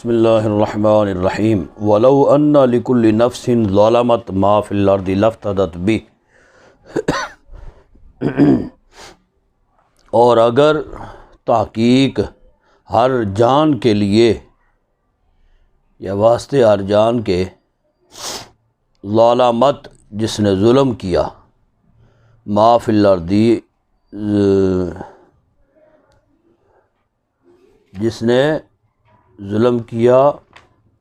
بسم اللہ الرحمن الرحیم ولو ان لکل نفس ظلمت ما فی الارض لافتدت بہ، اور اگر تحقیق ہر جان کے لیے یا واسطے ہر جان کے ظلمت جس نے ظلم کیا ما فی الارض جس نے ظلم کیا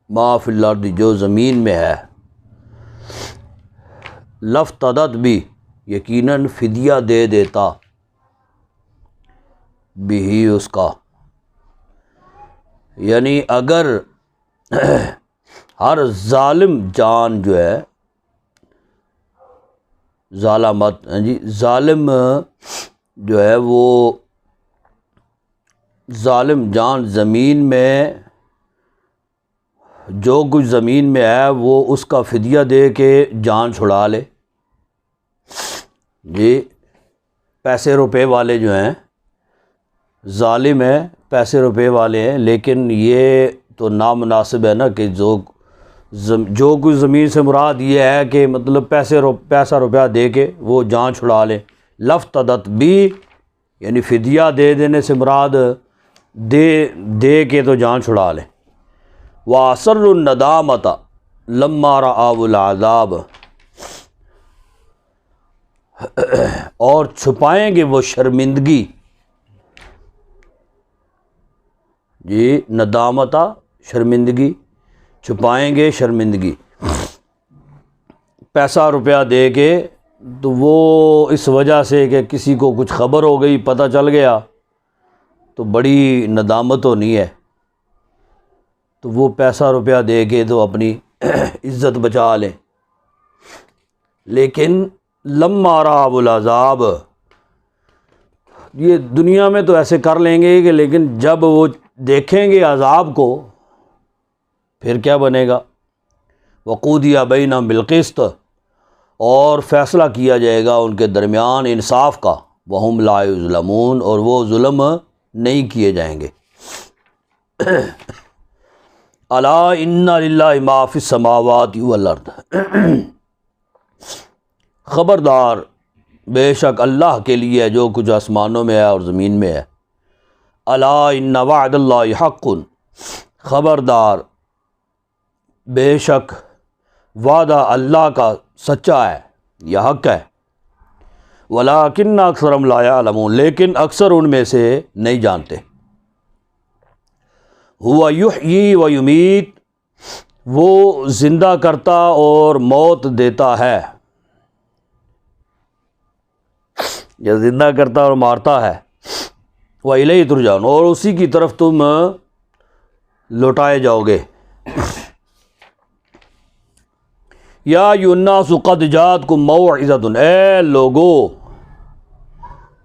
ما فی الارض جو زمین میں ہے، لافتدت بھی یقیناً فدیہ دے دیتا بھی اس کا، یعنی اگر ہر ظالم جان جو ہے ظالمت ظالم جو ہے وہ ظالم جان زمین میں جو کچھ زمین میں ہے وہ اس کا فدیہ دے کے جان چھڑا لے، جی پیسے روپے والے جو ہیں ظالم ہیں، پیسے روپے والے ہیں، لیکن یہ تو نامناسب ہے نا کہ جو کچھ زمین سے مراد یہ ہے کہ مطلب پیسہ روپیہ دے کے وہ جان چھڑا لے۔ لافتدت بھی یعنی فدیہ دے دینے سے مراد دے کے تو جان چھڑا لے۔ وَأَسَرُّوا النَّدَامَةَ لَمَّا رَأَوُا الْعَذَابَ، اور چھپائیں گے وہ شرمندگی، جی ندامتا شرمندگی، چھپائیں گے شرمندگی پیسہ روپیہ دے کے، تو وہ اس وجہ سے کہ کسی کو کچھ خبر ہو گئی، پتہ چل گیا تو بڑی ندامت ہونی ہے، تو وہ پیسہ روپیہ دے کے تو اپنی عزت بچا لیں۔ لیکن لما رأوا العذاب، یہ دنیا میں تو ایسے کر لیں گے کہ لیکن جب وہ دیکھیں گے عذاب کو پھر کیا بنے گا؟ وقودی بینہم بالقسط، اور فیصلہ کیا جائے گا ان کے درمیان انصاف کا، وہم لا یظلمون، اور وہ ظلم نہیں کیے جائیں گے۔ الا ان للہ ما فی السماوات والارض، خبردار بے شک اللہ کے لیے جو کچھ آسمانوں میں ہے اور زمین میں ہے۔ الا ان وعد اللہ حق، خبردار بے شک وعدہ اللہ کا سچا ہے یا حق ہے۔ ولکن اکثرهم لا یعلمون، لیکن اکثر ان میں سے نہیں جانتے۔ ہوا یحیی و یمیت، وہ زندہ کرتا اور موت دیتا ہے، یا زندہ کرتا اور مارتا ہے۔ وَإِلَيْهِ تُرْجَعُونَ، اور اسی کی طرف تم لوٹائے جاؤ گے۔ یا ایھا الناس قد جاءتکم موعظۃ، اے لوگو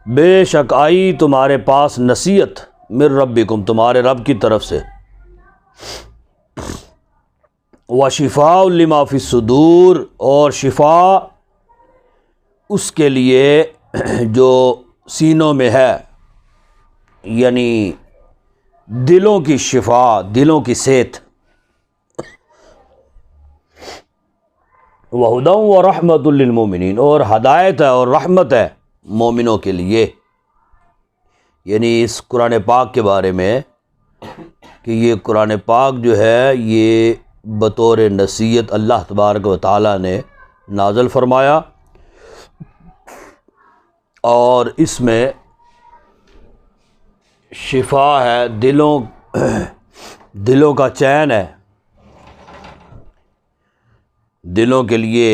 بے شک آئی تمہارے پاس نصیحت، من ربکم تمہارے رب کی طرف سے، وشفاء لما فی الصدور، اور شفا اس کے لیے جو سینوں میں ہے، یعنی دلوں کی شفا، دلوں کی صحت۔ وَهُدًى وَرَحْمَةٌ لِّلْمُؤْمِنِينَ، اور ہدایت ہے اور رحمت ہے مومنوں کے لیے، یعنی اس قرآن پاک کے بارے میں کہ یہ قرآن پاک جو ہے یہ بطور نصیحت اللہ تبارک و تعالیٰ نے نازل فرمایا، اور اس میں شفا ہے، دلوں کا چین ہے، دلوں کے لیے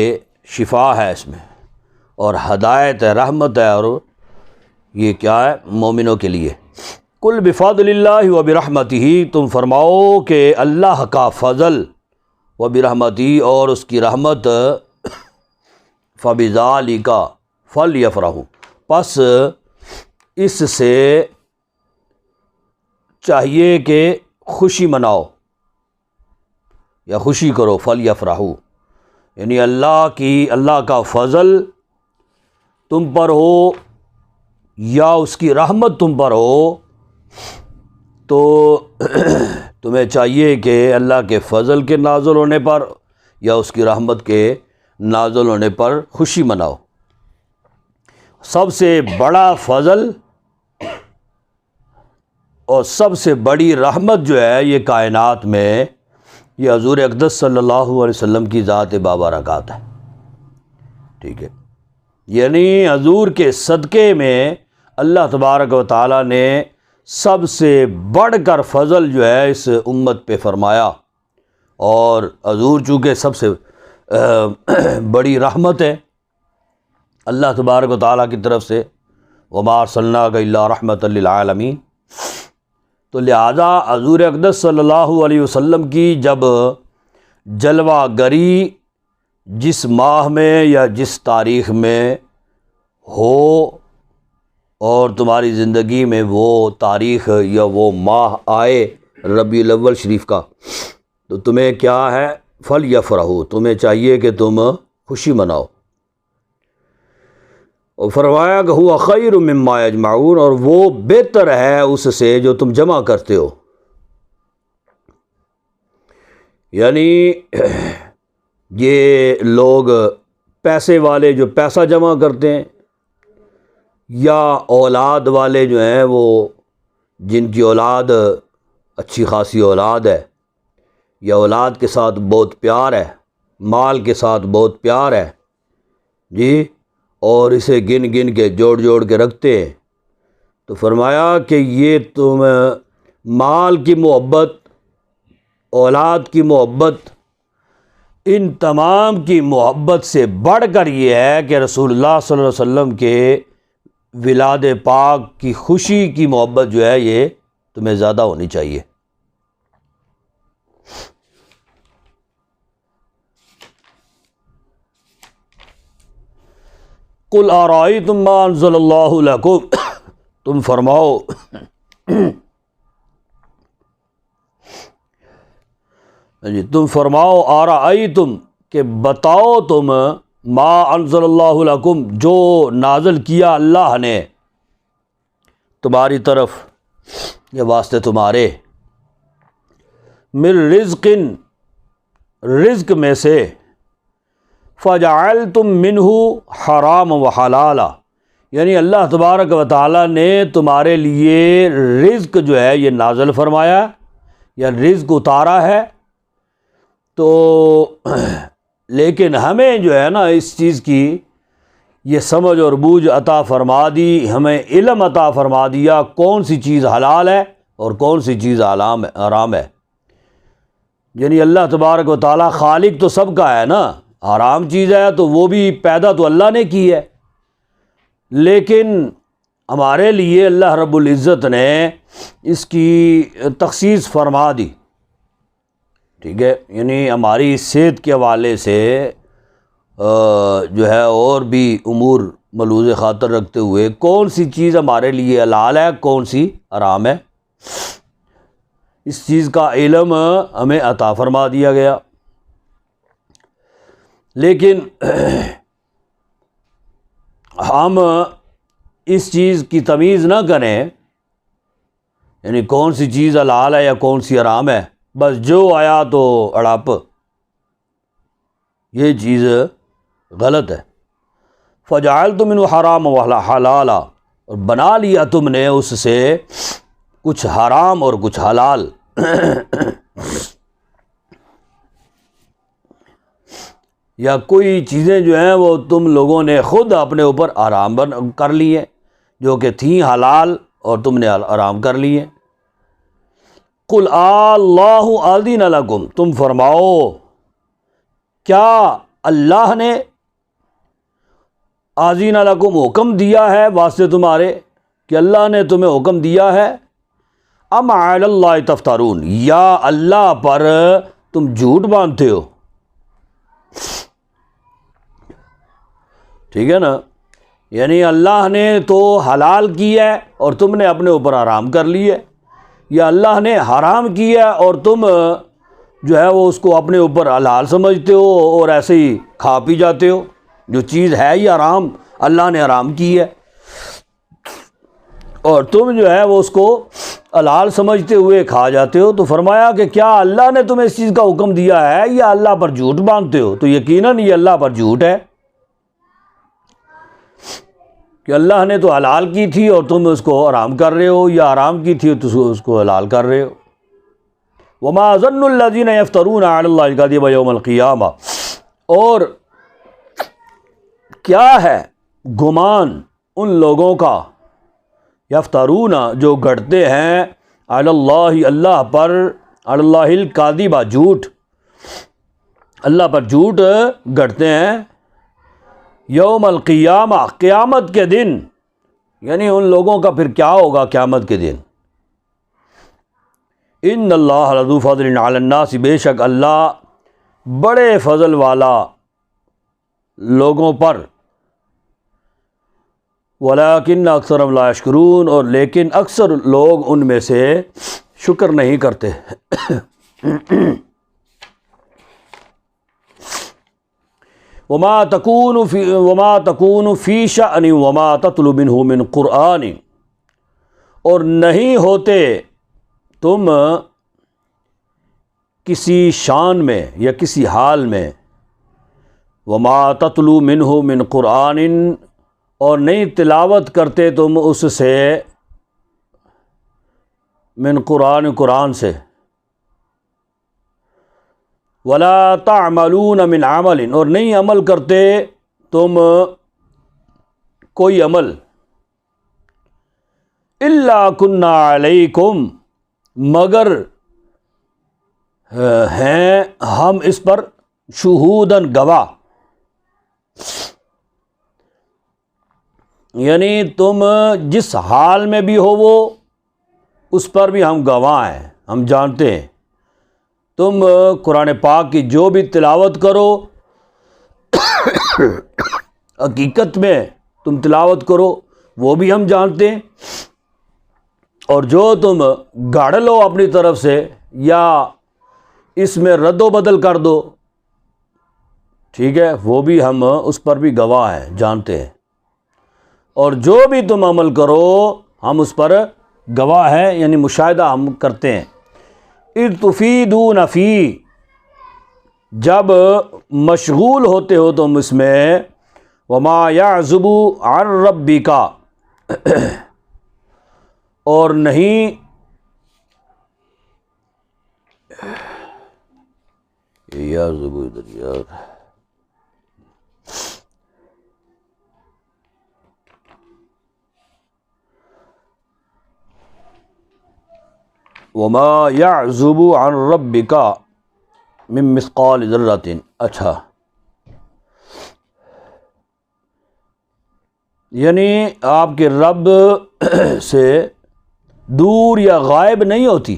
شفا ہے اس میں، اور ہدایت ہے، رحمت ہے، اور یہ کیا ہے؟ مومنوں کے لیے۔ قل بفضل اللہ وبرحمتہ، تم فرماؤ کہ اللہ کا فضل، وبرحمتہ اور اس کی رحمت، فبذالک فلیفرحوا، پس اس سے چاہیے کہ خوشی مناؤ یا خوشی کرو، فلیفرحوا یعنی اللہ کا فضل تم پر ہو یا اس کی رحمت تم پر ہو، تو تمہیں چاہیے کہ اللہ کے فضل کے نازل ہونے پر یا اس کی رحمت کے نازل ہونے پر خوشی مناؤ۔ سب سے بڑا فضل اور سب سے بڑی رحمت جو ہے یہ کائنات میں یہ حضور اقدس صلی اللہ علیہ وسلم کی ذات بابرکات ہے، ٹھیک ہے۔ یعنی حضور کے صدقے میں اللہ تبارک و تعالیٰ نے سب سے بڑھ کر فضل جو ہے اس امت پہ فرمایا، اور حضور چونکہ سب سے بڑی رحمت ہے اللہ تبارک و تعالیٰ کی طرف سے، وما ارسلناک الا رحمۃ للعالمین، تو لہذا حضور اقدس صلی اللہ علیہ وسلم کی جب جلوہ گری جس ماہ میں یا جس تاریخ میں ہو اور تمہاری زندگی میں وہ تاریخ یا وہ ماہ آئے ربیع الاول شریف کا، تو تمہیں کیا ہے، فَلْيَفْرَحُوا، تمہیں چاہیے کہ تم خوشی مناؤ۔ اور فرمایا کہ ہوا خیر مما یجمعون، اور وہ بہتر ہے اس سے جو تم جمع کرتے ہو۔ یعنی یہ لوگ پیسے والے جو پیسہ جمع کرتے ہیں، یا اولاد والے جو ہیں وہ جن کی اولاد اچھی خاصی اولاد ہے، یا اولاد کے ساتھ بہت پیار ہے، مال کے ساتھ بہت پیار ہے جی، اور اسے گن گن کے جوڑ جوڑ کے رکھتے ہیں، تو فرمایا کہ یہ تم مال کی محبت، اولاد کی محبت، ان تمام کی محبت سے بڑھ کر یہ ہے کہ رسول اللہ صلی اللہ علیہ وسلم کے ولاد پاک کی خوشی کی محبت جو ہے یہ تمہیں زیادہ ہونی چاہیے۔ قل ارأیتم ما انزل اللہ لکم، تم فرماؤ جی تم فرماؤ ارأیتم کہ بتاؤ تم، ما انزل اللہ لکم جو نازل کیا اللہ نے تمہاری طرف یہ واسطے تمہارے، من رزق، رزق میں سے، فجعلتم منہ حرام و حلالا، یعنی اللہ تبارک و تعالیٰ نے تمہارے لیے رزق جو ہے یہ نازل فرمایا یا رزق اتارا ہے، تو لیکن ہمیں جو ہے نا اس چیز کی یہ سمجھ اور بوجھ عطا فرما دی، ہمیں علم عطا فرما دیا کون سی چیز حلال ہے اور کون سی چیز حرام ہے۔ یعنی اللہ تبارک و تعالیٰ خالق تو سب کا ہے نا، حرام چیز ہے تو وہ بھی پیدا تو اللہ نے کی ہے، لیکن ہمارے لیے اللہ رب العزت نے اس کی تخصیص فرما دی، ٹھیک ہے۔ یعنی ہماری صحت کے حوالے سے جو ہے اور بھی امور ملحوظ خاطر رکھتے ہوئے کون سی چیز ہمارے لیے حلال ہے کون سی حرام ہے، اس چیز کا علم ہمیں عطا فرما دیا گیا۔ لیکن ہم اس چیز کی تمیز نہ کریں، یعنی کون سی چیز حلال ہے یا کون سی حرام ہے، بس جو آیا تو اڑاپ، یہ چیز غلط ہے۔ فجعلتم منہ حرام و حلالا، اور بنا لیا تم نے اس سے کچھ حرام اور کچھ حلال۔ یا کوئی چیزیں جو ہیں وہ تم لوگوں نے خود اپنے اوپر حرام کر لی ہیں جو کہ تھیں حلال اور تم نے حرام کر لی ہیں۔ قل اللہ اذن لکم، تم فرماؤ کیا اللہ نے اذن لکم حکم دیا ہے واسطے تمہارے، کہ اللہ نے تمہیں حکم دیا ہے، ام علی اللہ تفترون، یا اللہ پر تم جھوٹ باندھتے ہو، ٹھیک ہے نا۔ یعنی اللہ نے تو حلال کی ہے اور تم نے اپنے اوپر حرام کر لی ہے، یا اللہ نے حرام کیا اور تم جو ہے وہ اس کو اپنے اوپر حلال سمجھتے ہو اور ایسے ہی کھا پی جاتے ہو، جو چیز ہے ہی حرام اللہ نے حرام کی ہے، اور تم جو ہے وہ اس کو حلال سمجھتے ہوئے کھا جاتے ہو، تو فرمایا کہ کیا اللہ نے تمہیں اس چیز کا حکم دیا ہے یا اللہ پر جھوٹ باندھتے ہو؟ تو یقیناً یہ اللہ پر جھوٹ ہے کہ اللہ نے تو حلال کی تھی اور تم اس کو حرام کر رہے ہو، یا حرام کی تھی تو اس کو حلال کر رہے ہو۔ وما ظن الذین یفترون علی اللہ الکذب یوم القیامہ، اور کیا ہے گمان ان لوگوں کا، یفترون جو گھڑتے ہیں، علی اللہ اللہ پر، علی اللہ الکذب جھوٹ، اللہ پر جھوٹ گھڑتے ہیں، یوم القیامہ قیامت کے دن، یعنی ان لوگوں کا پھر کیا ہوگا قیامت کے دن۔ ان اللہ لذو فضل علی الناس، بے شک اللہ بڑے فضل والا لوگوں پر، ولیکن اکثرهم لا یشکرون، اور لیکن اکثر لوگ ان میں سے شکر نہیں کرتے۔ وما تکون فی شأن وما تتلو منہ من قرآن، اور نہیں ہوتے تم کسی شان میں یا کسی حال میں، وما تتلو منہ من قرآن، اور نہیں تلاوت کرتے تم اس سے، من قرآن قرآن سے، ولا تعملون من عمل، اور نہیں عمل کرتے تم کوئی عمل، الا کنا علیکم، مگر ہیں ہم اس پر شہوداً گواہ، یعنی تم جس حال میں بھی ہو وہ اس پر بھی ہم گواہ ہیں، ہم جانتے ہیں۔ تم قرآن پاک کی جو بھی تلاوت کرو، حقیقت میں تم تلاوت کرو وہ بھی ہم جانتے ہیں، اور جو تم گاڑ لو اپنی طرف سے یا اس میں رد و بدل کر دو، ٹھیک ہے، وہ بھی ہم اس پر بھی گواہ ہیں، جانتے ہیں، اور جو بھی تم عمل کرو ہم اس پر گواہ ہیں، یعنی مشاہدہ ہم کرتے ہیں۔ اذ تفیدون فی، جب مشغول ہوتے ہو تم اس میں، وما یعزب عن ربک، اور نہیں یعزب ادھر یار، وما یعزب عن ربک من مثقال ذرۃ، اچھا، یعنی آپ کے رب سے دور یا غائب نہیں ہوتی،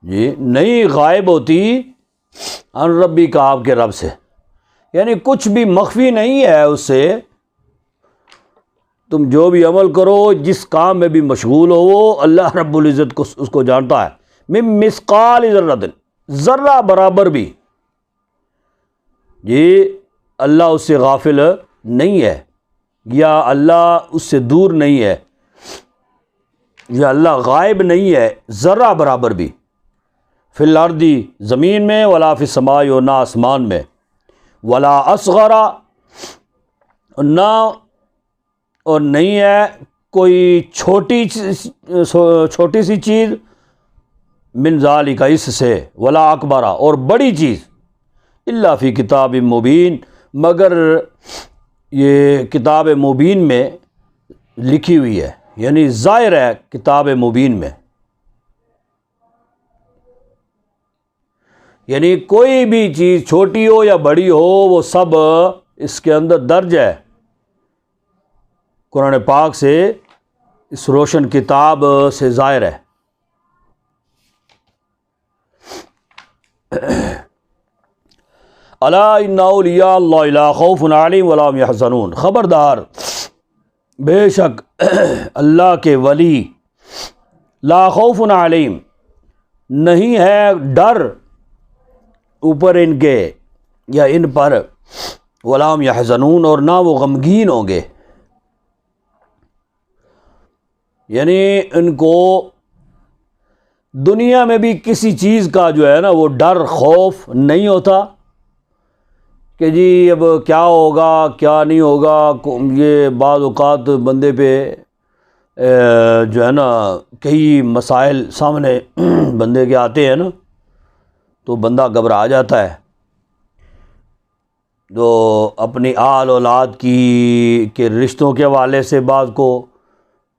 جی نہیں غائب ہوتی، عن ربی کا آپ کے رب سے، یعنی کچھ بھی مخفی نہیں ہے اس سے، تم جو بھی عمل کرو، جس کام میں بھی مشغول ہو، وہ اللہ رب العزت کو اس کو جانتا ہے۔ من مثقال ذرۃ، ذرہ برابر بھی، جی اللہ اس سے غافل نہیں ہے، یا اللہ اس سے دور نہیں ہے، یا اللہ غائب نہیں ہے، ذرہ برابر بھی، فی الارض زمین میں، ولا فی السماء، اور نہ آسمان میں، ولا اصغر، نہ اور نہیں ہے کوئی چھوٹی سی چیز، من ذالک اس سے، ولا اکبر، اور بڑی چیز، الا فی کتاب مبین، مگر یہ کتاب مبین میں لکھی ہوئی ہے، یعنی ظاہر ہے کتاب مبین میں، یعنی کوئی بھی چیز چھوٹی ہو یا بڑی ہو وہ سب اس کے اندر درج ہے، قرآن پاک سے، اس روشن کتاب سے ظاہر ہے۔ الا ان اولیاء اللہ لا خوف علیہم ولا هم یحزنون، خبردار، بے شک اللہ کے ولی، لا خوف علیہم، نہیں ہے ڈر اوپر ان کے یا ان پر، ولا هم یحزنون، اور نہ وہ غمگین ہوں گے۔ یعنی ان کو دنیا میں بھی کسی چیز کا جو ہے نا وہ ڈر خوف نہیں ہوتا کہ جی اب کیا ہوگا کیا نہیں ہوگا. یہ بعض اوقات بندے پہ جو ہے نا کئی مسائل سامنے بندے کے آتے ہیں نا تو بندہ گھبرا جاتا ہے. تو اپنی آل اولاد کے رشتوں کے حوالے سے بعض کو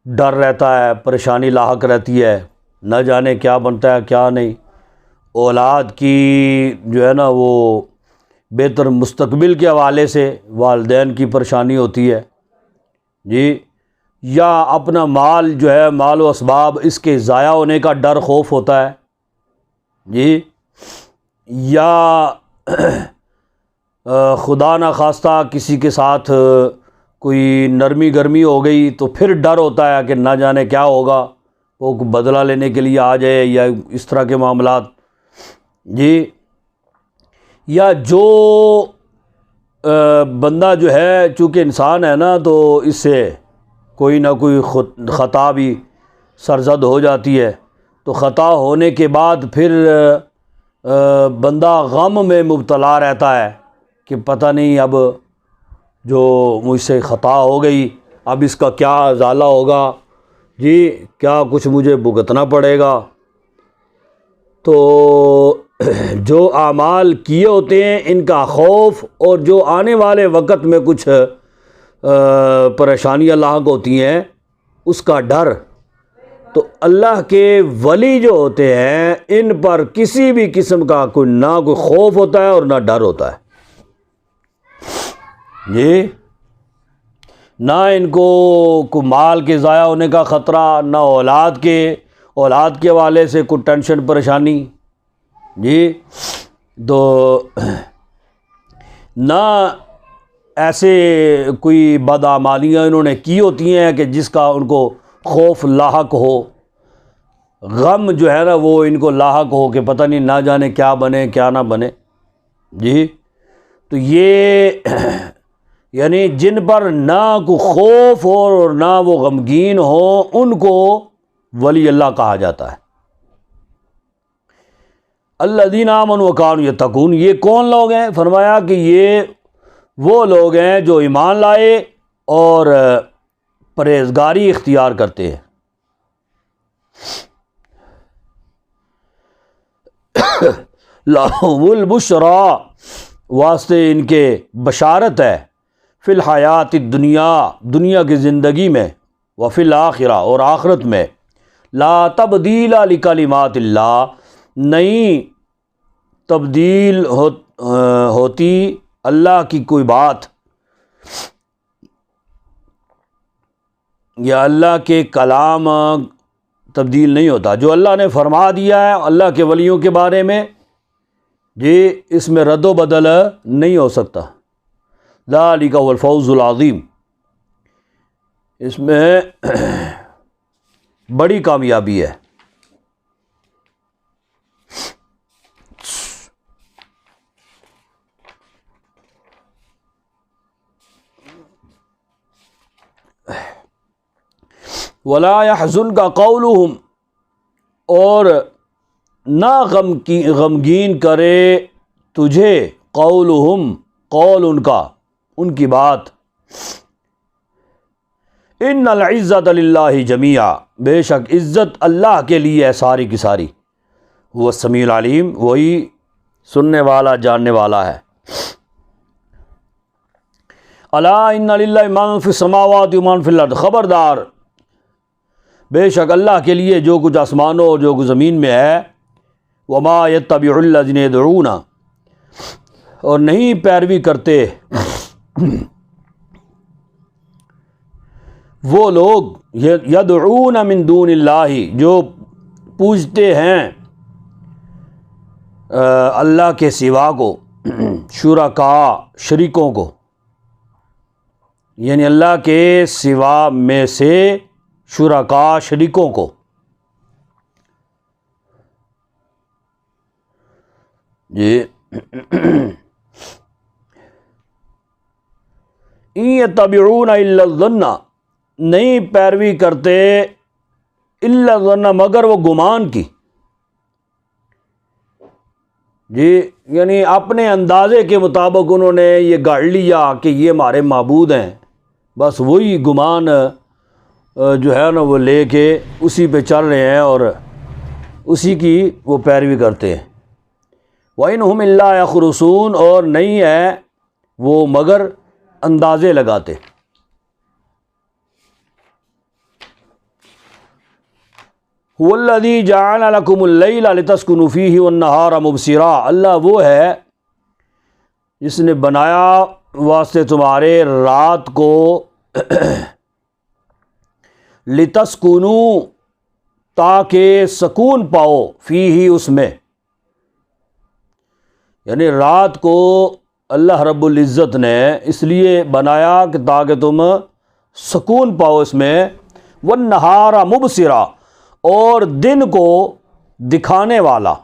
ڈر رہتا ہے, پریشانی لاحق رہتی ہے, نہ جانے کیا بنتا ہے کیا نہیں. اولاد کی جو ہے نا وہ بہتر مستقبل کے حوالے سے والدین کی پریشانی ہوتی ہے جی, یا اپنا مال جو ہے مال و اسباب اس کے ضائع ہونے کا ڈر خوف ہوتا ہے جی, یا خدا نہ خواستہ کسی کے ساتھ کوئی نرمی گرمی ہو گئی تو پھر ڈر ہوتا ہے کہ نہ جانے کیا ہوگا, وہ بدلہ لینے کے لیے آ جائے یا اس طرح کے معاملات جی. یا جو بندہ جو ہے چونکہ انسان ہے نا تو اس سے کوئی نہ کوئی خطا بھی سرزد ہو جاتی ہے, تو خطا ہونے کے بعد پھر بندہ غم میں مبتلا رہتا ہے کہ پتہ نہیں اب جو مجھ سے خطا ہو گئی اب اس کا کیا ازالہ ہوگا جی, کیا کچھ مجھے بھگتنا پڑے گا. تو جو اعمال کیے ہوتے ہیں ان کا خوف اور جو آنے والے وقت میں کچھ پریشانیاں لاحق ہوتی ہیں اس کا ڈر, تو اللہ کے ولی جو ہوتے ہیں ان پر کسی بھی قسم کا نہ کوئی خوف ہوتا ہے اور نہ ڈر ہوتا ہے جی. نہ ان کو مال کے ضائع ہونے کا خطرہ, نہ اولاد کے حوالے سے کوئی ٹینشن پریشانی جی. تو نہ ایسے کوئی بدعمالیاں انہوں نے کی ہوتی ہیں کہ جس کا ان کو خوف لاحق ہو, غم جو ہے نا وہ ان کو لاحق ہو کہ پتہ نہیں نہ جانے کیا بنے کیا نہ بنے جی. تو یہ یعنی جن پر نہ کوئی خوف ہو اور نہ وہ غمگین ہو ان کو ولی اللہ کہا جاتا ہے. الذین آمنوا وکانوا یتقون, یہ کون لوگ ہیں؟ فرمایا کہ یہ وہ لوگ ہیں جو ایمان لائے اور پرہیزگاری اختیار کرتے ہیں. لَهُمُ الْبُشْرَىٰ, واسطے ان کے بشارت ہے, فی الحیات الدنیا, دنیا کی زندگی میں, وفی الآخرہ, اور آخرت میں, لا تبدیل لکلمات اللہ, نہیں تبدیل ہوتی اللہ کی کوئی بات یا اللہ کے کلام تبدیل نہیں ہوتا. جو اللہ نے فرما دیا ہے اللہ کے ولیوں کے بارے میں جی, اس میں رد و بدل نہیں ہو سکتا. ذالک هو الفوز العظیم, اس میں بڑی کامیابی ہے. ولا يحزنك قولهم, اور نہ غمگین کرے تجھے قولهم, قول ان کا, ان کی بات. ان العزت للہ جمیعا, بے شک عزت اللہ کے لیے ہے ساری کی ساری. وہ السمیع العلیم, وہی سننے والا جاننے والا ہے. الا ان للہ من فی السماوات و من فی الارض, خبردار بے شک اللہ کے لیے جو کچھ آسمانوں اور جو کچھ زمین میں ہے. وما یتبع الذین یدعون, اور نہیں پیروی کرتے وہ لوگ یدعون من دون اللہ, جو پوجتے ہیں اللہ کے سوا کو, شرکاء, شریکوں کو, یعنی اللہ کے سوا میں سے شرکاء, شریکوں کو جی. ان یتبعون الا الظن, نہیں پیروی کرتے الا ظن، مگر وہ گمان کی، جی یعنی اپنے اندازے کے مطابق انہوں نے یہ گڑھ لیا کہ یہ ہمارے معبود ہیں، بس وہی گمان جو ہے نا وہ لے کے اسی پہ چل رہے ہیں اور اسی کی وہ پیروی کرتے ہیں۔ وَإِنْهُمْ إِلَّا يَخْرُصُونَ، اور نہیں ہے وہ مگر اندازے لگاتے۔ هُوَ الَّذِي جَعَلَ لَكُمُ اللَّيْلَ لِتَسْكُنُوا فِيهِ وَالنَّهَارَ مُبْصِرًا، اللہ وہ ہے جس نے بنایا واسطے تمہارے رات کو لِتَسْكُنُوا، تاکہ سکون پاؤ، فیہ اس میں، یعنی رات کو اللہ رب العزت نے اس لیے بنایا کہ تاکہ تم سکون پاؤ اس میں، وَالنَّهَارَ مُبْصِرًا، اور دن کو دکھانے والا۔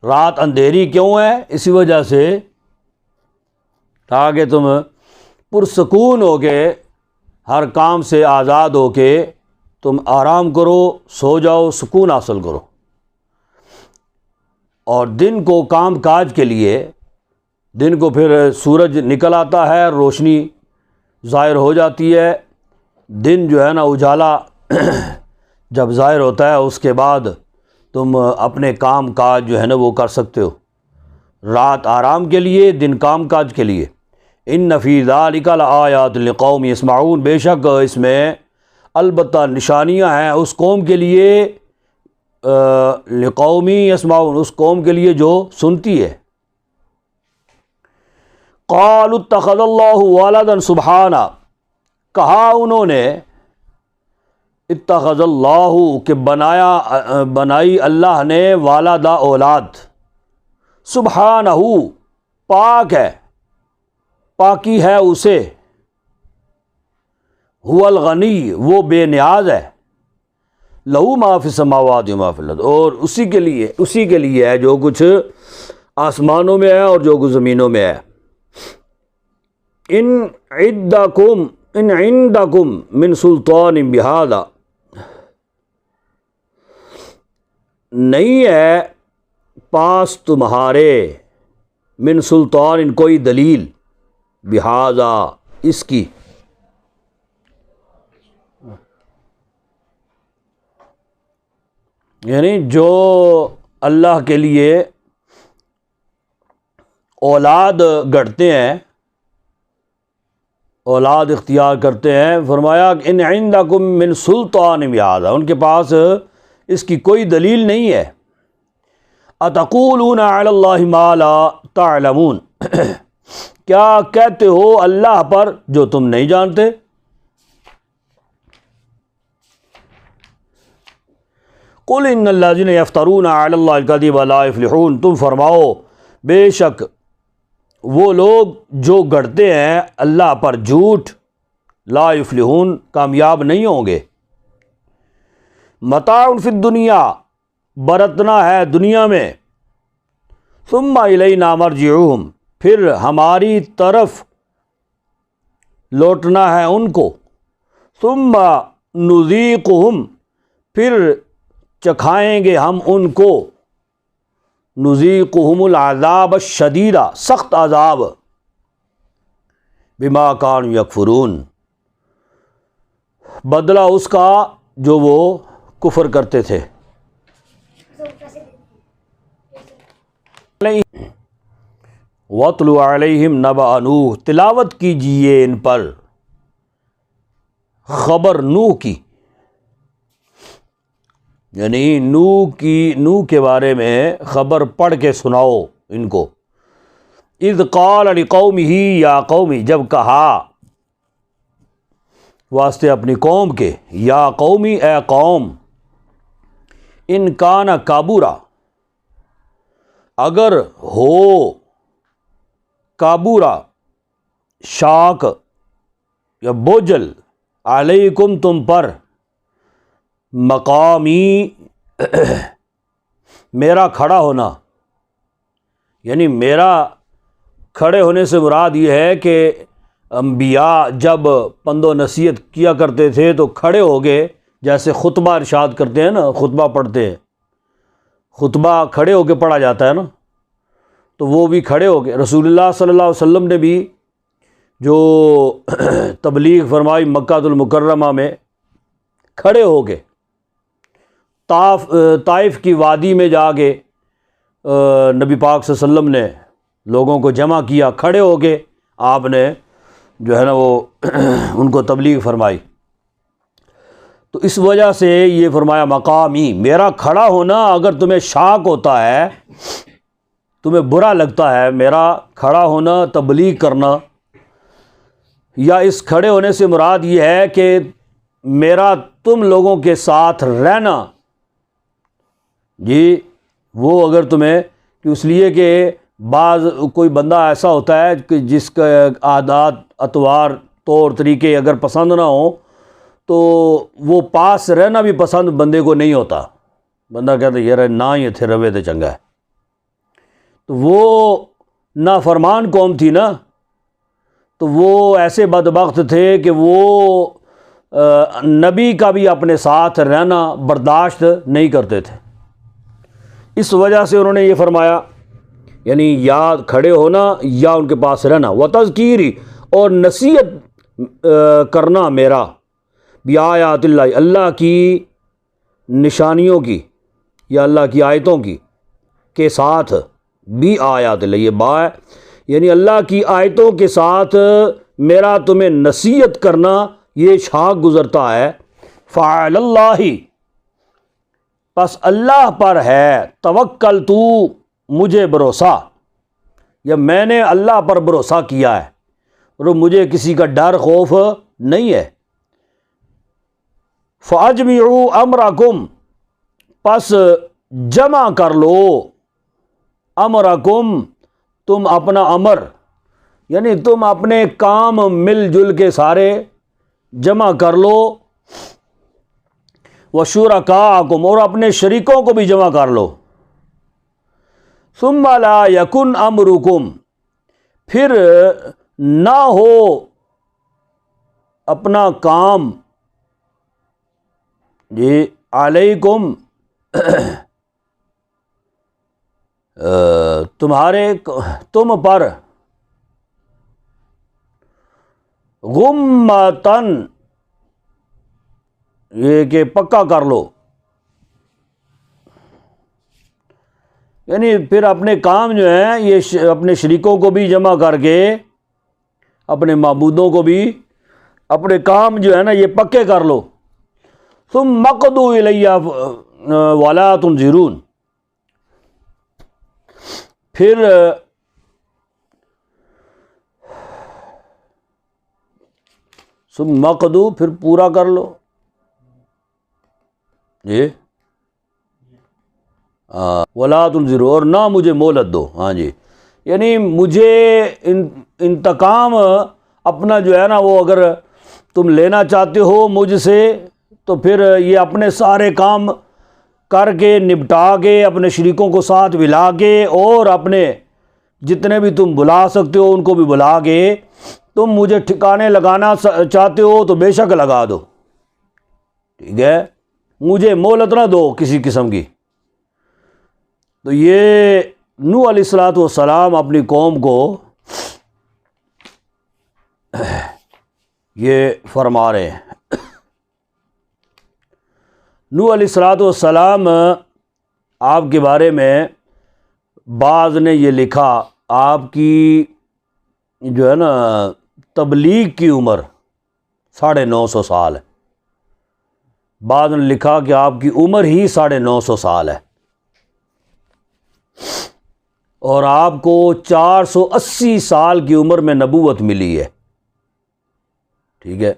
رات اندھیری کیوں ہے؟ اسی وجہ سے تاکہ تم پرسکون ہو کے ہر کام سے آزاد ہو کے تم آرام کرو، سو جاؤ، سکون حاصل کرو۔ اور دن کو کام کاج کے لیے، دن کو پھر سورج نکل آتا ہے، روشنی ظاہر ہو جاتی ہے، دن جو ہے نا اجالا جب ظاہر ہوتا ہے اس کے بعد تم اپنے کام کاج جو ہے نا وہ کر سکتے ہو۔ رات آرام کے لیے، دن کام کاج کے لیے۔ ان فی ذلک لآیات لقوم یسمعون، بے شک اس میں البتہ نشانیاں ہیں اس قوم کے لیے، لقومی یسمعون، اس قوم کے لیے جو سنتی ہے۔ قالوا اتخذ اللہ ولدا سبحانہ، کہا انہوں نے اتخذ اللہ کہ بنائی اللہ نے، والدا اولاد، سبحانہ پاک ہے، پاکی ہے اسے، هو الغنی وہ بے نیاز ہے، لہو ما فی السماوات و ما فی الارض، اور اسی کے لیے ہے جو کچھ آسمانوں میں ہے اور جو کچھ زمینوں میں ہے۔ ان عندکم من سلطان بہذا، نہیں ہے پاس تمہارے، من سلطان کوئی دلیل، بہذا اس کی، یعنی جو اللہ کے لیے اولاد گڑھتے ہیں، اولاد اختیار کرتے ہیں، فرمایا کہ ان عندکم من سلطان بہذا، ان کے پاس اس کی کوئی دلیل نہیں ہے۔ اتقولون علی اللہ ما لا تعلمون، کیا کہتے ہو اللہ پر جو تم نہیں جانتے۔ قل ان الذین یفترون علی اللہ الکذب لا یفلحون، تم فرماؤ بے شک وہ لوگ جو گڑھتے ہیں اللہ پر جھوٹ، لا یفلحون کامیاب نہیں ہوں گے۔ متاع فی الدنیا، برتنا ہے دنیا میں، ثم الینا مرجعہم، پھر ہماری طرف لوٹنا ہے ان کو، ثم نذیقہم، پھر چکھائیں گے ہم ان کو، نذیقہم العذاب الشدید، سخت عذاب، بما کانوا یکفرون، بدلہ اس کا جو وہ کفر کرتے تھے۔ وَاتْلُ عَلَيْهِمْ نَبَأَ نوح، تلاوت کیجئے ان پر خبر نوح کی، یعنی نوح کے بارے میں خبر پڑھ کے سناؤ ان کو۔ اذ قال لقومہ، یا قومی، جب کہا واسطے اپنی قوم کے، یا قومی اے قوم، ان کان کابورا، اگر ہو کابورا شاک یا بوجھل، علیکم تم پر، مقامی میرا کھڑا ہونا، یعنی میرا کھڑے ہونے سے مراد یہ ہے کہ انبیاء جب پند و نصیحت کیا کرتے تھے تو کھڑے ہو گئے، جیسے خطبہ ارشاد کرتے ہیں نا، خطبہ پڑھتے ہیں، خطبہ کھڑے ہو کے پڑھا جاتا ہے نا، تو وہ بھی کھڑے ہو کے رسول اللہ صلی اللہ علیہ وسلم نے بھی جو تبلیغ فرمائی مکہ المکرمہ میں کھڑے ہو کے، طائف کی وادی میں جا کے نبی پاک صلی اللہ علیہ وسلم نے لوگوں کو جمع کیا، کھڑے ہو کے آپ نے جو ہے نا وہ ان کو تبلیغ فرمائی۔ تو اس وجہ سے یہ فرمایا مقامی، میرا کھڑا ہونا اگر تمہیں شاق ہوتا ہے، تمہیں برا لگتا ہے میرا کھڑا ہونا، تبلیغ کرنا، یا اس کھڑے ہونے سے مراد یہ ہے کہ میرا تم لوگوں کے ساتھ رہنا، جی وہ اگر تمہیں، کہ اس لیے کہ بعض کوئی بندہ ایسا ہوتا ہے کہ جس کا عادات اطوار طور طریقے اگر پسند نہ ہوں تو وہ پاس رہنا بھی پسند بندے کو نہیں ہوتا، بندہ کہتا ہے یار نہ ہی اتھے روے تے چنگا ہے۔ تو وہ نافرمان قوم تھی نا، تو وہ ایسے بدبخت تھے کہ وہ نبی کا بھی اپنے ساتھ رہنا برداشت نہیں کرتے تھے، اس وجہ سے انہوں نے یہ فرمایا، یعنی یا کھڑے ہونا یا ان کے پاس رہنا، وتذکیری، اور نصیحت کرنا میرا، بیاات اللہ، اللہ کی نشانیوں کی یا اللہ کی آیتوں کی کے ساتھ، بھی آیات اللہ، یہ با ہے یعنی اللہ کی آیتوں کے ساتھ میرا تمہیں نصیحت کرنا یہ شاق گزرتا ہے۔ فعلی اللہ، پس اللہ پر ہے، توکل تو، مجھے بھروسہ، یا میں نے اللہ پر بھروسہ کیا ہے اور مجھے کسی کا ڈر خوف نہیں ہے۔ فاجمعوا امرکم، پس جمع کر لو، امرکم، تم اپنا امر، یعنی تم اپنے کام مل جل کے سارے جمع کر لو، وشرکاءکم، اور اپنے شریکوں کو بھی جمع کر لو، ثم لا یکن امرکم، پھر نہ ہو اپنا کام، جی علیکم، تم پر، غمتن، یہ کہ پکا کر لو، یعنی پھر اپنے کام جو ہیں یہ اپنے شریکوں کو بھی جمع کر کے، اپنے معبودوں کو بھی، اپنے کام جو ہے نا یہ پکے کر لو، ثم اقضوا الی ولا تنظرون، پھر ثم اقضوا، پھر پورا کر لو، جی ولا تنظروا، اور نہ مجھے مہلت دو، ہاں جی، یعنی مجھے انتقام اپنا جو ہے نا وہ اگر تم لینا چاہتے ہو مجھ سے تو پھر یہ اپنے سارے کام کر کے نپٹا کے، اپنے شریکوں کو ساتھ ملا کے، اور اپنے جتنے بھی تم بلا سکتے ہو ان کو بھی بلا کے، تم مجھے ٹھکانے لگانا چاہتے ہو تو بے شک لگا دو، ٹھیک ہے، مجھے مہلت نہ دو کسی قسم کی۔ تو یہ نوح علیہ الصلوۃ والسلام اپنی قوم کو یہ فرما رہے ہیں۔ نوح علیہ الصلوۃ والسلام، آپ کے بارے میں بعض نے یہ لکھا، آپ کی جو ہے نا تبلیغ کی عمر 950 سال ہے، بعض نے لکھا کہ آپ کی عمر ہی 950 سال ہے، اور آپ کو 480 سال کی عمر میں نبوت ملی ہے، ٹھیک ہے،